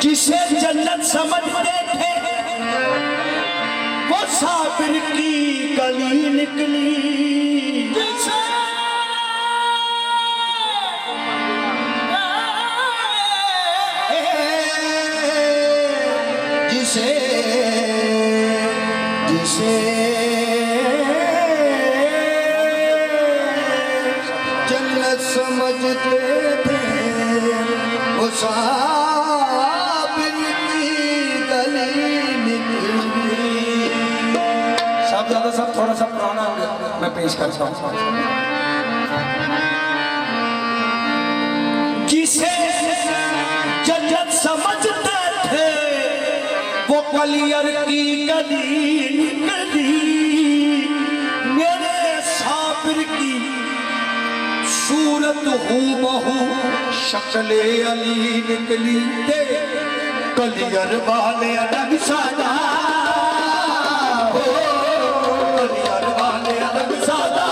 जिसे जन्नत समझते थे वो साबिर की गली निकली। जिसे जिसे जन्नत समझते थे वो साबिर की गली निकली। सब ज्यादा सब थोड़ा सा पुराना मैं पेश करता हूँ। जिसे जन्नत समझते थे वो कलियर की गली निकली। मेरे साबिर की सूरत हूबहू शक्ले अली निकली। दे कलियर वाले अलग सादा हो, कलियर वाले अलग सादा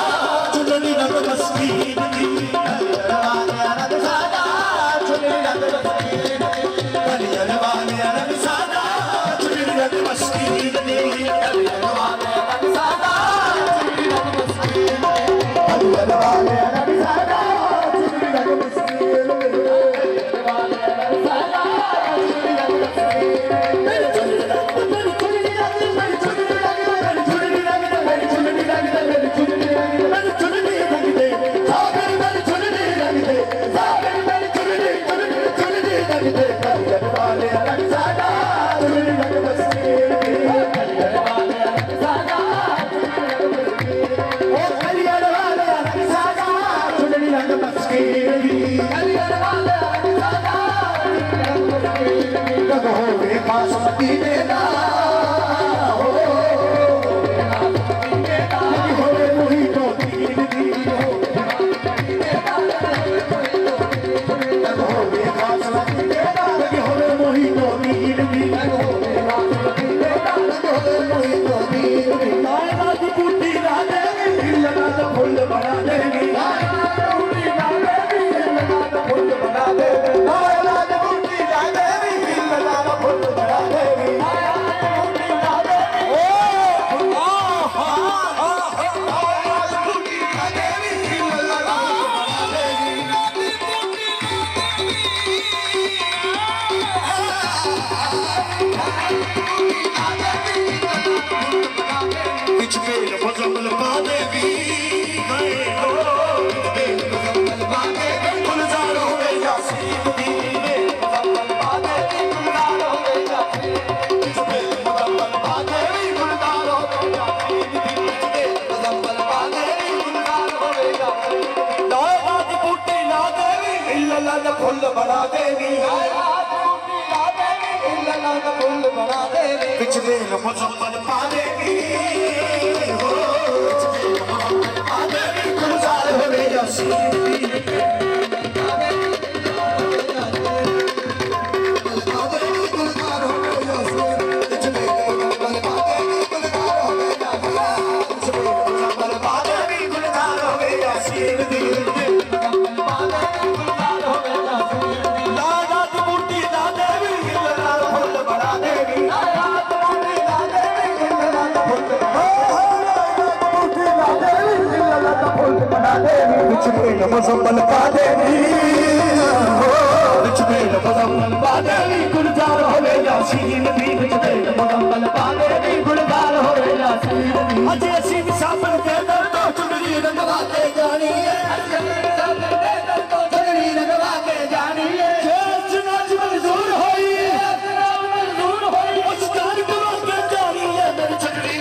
चुनरी रंग मस्कीन की। कलियर वाले अलग सादा चुनरी रंग मस्कीन की। कलियर वाले अलग सादा चुनरी रंग मस्कीन की। कलियर वाले अलग सादा चुनरी रंग मस्कीन की। कलियर वाले अलग सादा चुनरी रंग मस्कीन की। फुल बना देवी पिछले मुजम्मल पा देवी गुलजार हो गया मुजम्मल पा देवी मुजम्मल पा देवी गुलजार हो गए यासीन दी। मुजम्मल पा देवी गुलजार हो गए यासीन दी। अजे असी मुसाफिर के दर तो चुनरी रंगवा के जानी है। चुनरी रंगवा के जानी है। नाच मंजूर होई मंजूर होई उस कार करवा के जानी है। मेरी चुनरी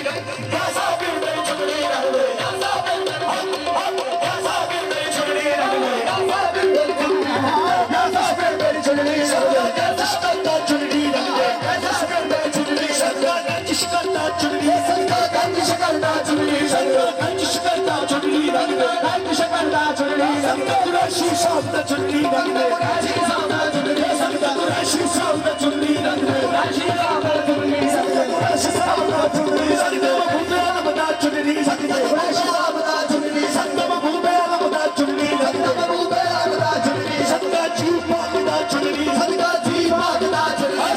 या साबिर मेरी चुनरी रंग या साबिर या साबिर मेरी चुनरी रंग या साबिर या साबिर मेरी चुनरी रंग जिसका चुनरी रंग जिसका चुनरी रंग जिसका चुनरी जिसका चुनरी रंग जिसका चुनरी रंग जिसका चुनरी रंग कुरैशी साहब का चुनरी रंग कुरैशी साहब का चुनरी रंग कुरैशी साहब का चुनरी रंग कुरैशी साहब का चुनरी रंग कुरैशी साहब का चुनरी रंग भूपे आलम का चुनरी रंग कुरैशी साहब का चुनरी रंग भूपे आलम का चुनरी रंग भूपे आलम का चुनरी रंग जी पाक का चुनरी रंग जी पाक का चुनरी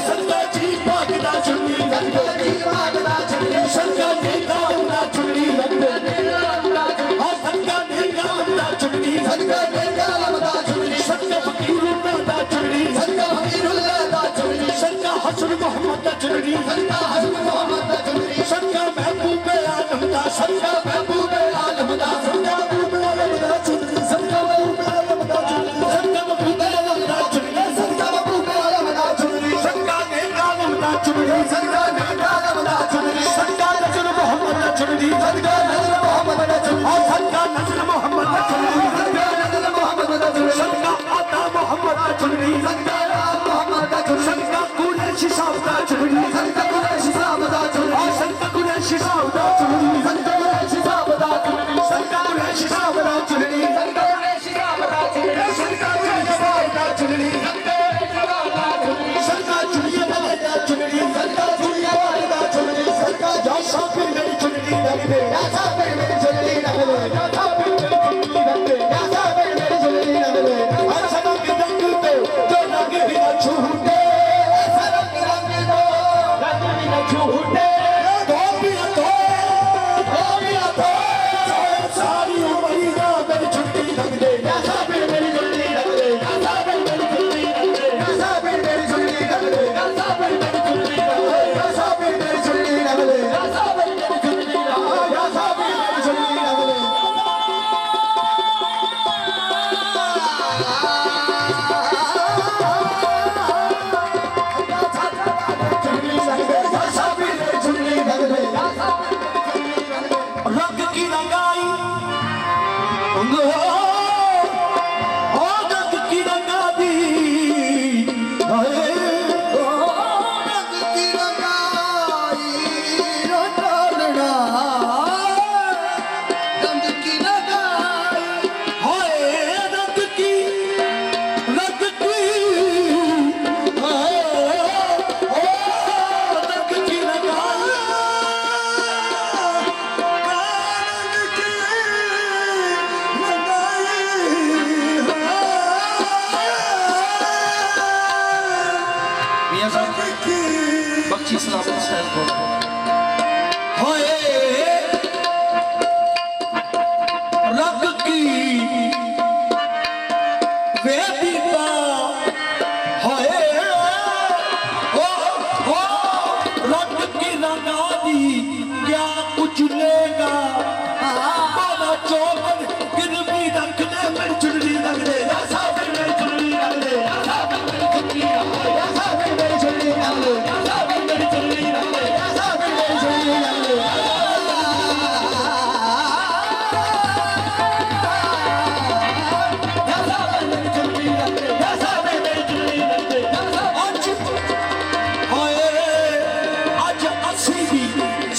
चुनरी संगतारा मोहम्मद दा चुनरी संगता कुरैशी साहब दा चुनरी संगता कुरैशी साहब दा चुनरी संगता कुरैशी साहब दा चुनरी संगता कुरैशी साहब दा चुनरी संगता कुरैशी साहब दा चुनरी संगता कुरैशी साहब दा चुनरी संगता कुरैशी साहब दा चुनरी संगता चुनिया वाले दा चुनरी संगता चुनिया वाले दा चुनरी संगता या साबिर मेरी चुनरी रंग दे या साबिर मेरी चुनरी रंग दे या साबिर मेरी चुनरी रंग दे या साबिर मेरी चुनरी रंग दे ऐसा रंग पे जो रंग भी न छूटे ऐसा रंग दो रंग भी न छूटे सारी उमरिया मेरी चुनरी रंग दे या साबिर मेरी चुनरी रंग दे या साबिर मेरी चुनरी रंग दे या साबिर मेरी चुनरी रंग दे या साबिर मेरी चुनरी रंग दे या साबिर मेरी चुनरी रंग दे या साबिर मेरी चुनरी रंग दे या साबिर मेरी चुनरी रंग दे रंग की रंगाई रंग की रंगाई रंग की रंगाई रोटना रंग की रंगाई हाय रंग की रंग की रंगाई बख्शी सलामत साहब को हाय रंग की वेदीता हाय ओ रंग की रंगादी क्या कुछ लेगा बाबा चौबन गिरवी रख ले मेरी चुनरी रख दे या साबिर मेरी चुनरी रख दे या साबिर मेरी चुनरी रख दे या साबिर मेरी चुनरी रंग दे या साबिर मेरी चुनरी रख दे या साबिर मेरी चुनरी रंग दे या साबिर मेरी चुनरी रख दे या साबिर मेरी चुनरी रख दे आज ਅਸੀਂ ਵੀ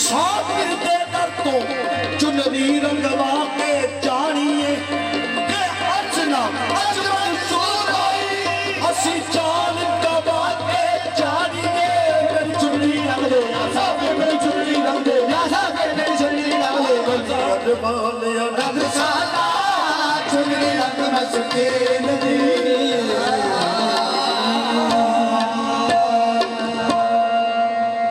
ਸਾबिर ਦੇ ਦਰ ਤੋਂ ਚੁਨਰੀ ਰੰਗਵਾ ਕੇ ਜਾਣੀਏ ਕਿ ਅੱਜ ਨਾ ਅੱਜ ਮਨਸੂਰ ਹੋਈ ਅਸੀਂ ਜਾਨ ਗਵਾ ਕੇ ਜਾਣੀਏ ਮੇਰੀ ਚੁਨਰੀ ਰੰਗ ਦੇ या साबिर मेरी चुनरी रंग दे या साबिर मेरी चुनरी रंग दे ਗੁਲਜ਼ਾਰ ਵਾਲਿਆ रंग सादा चुनरी रंग मस्के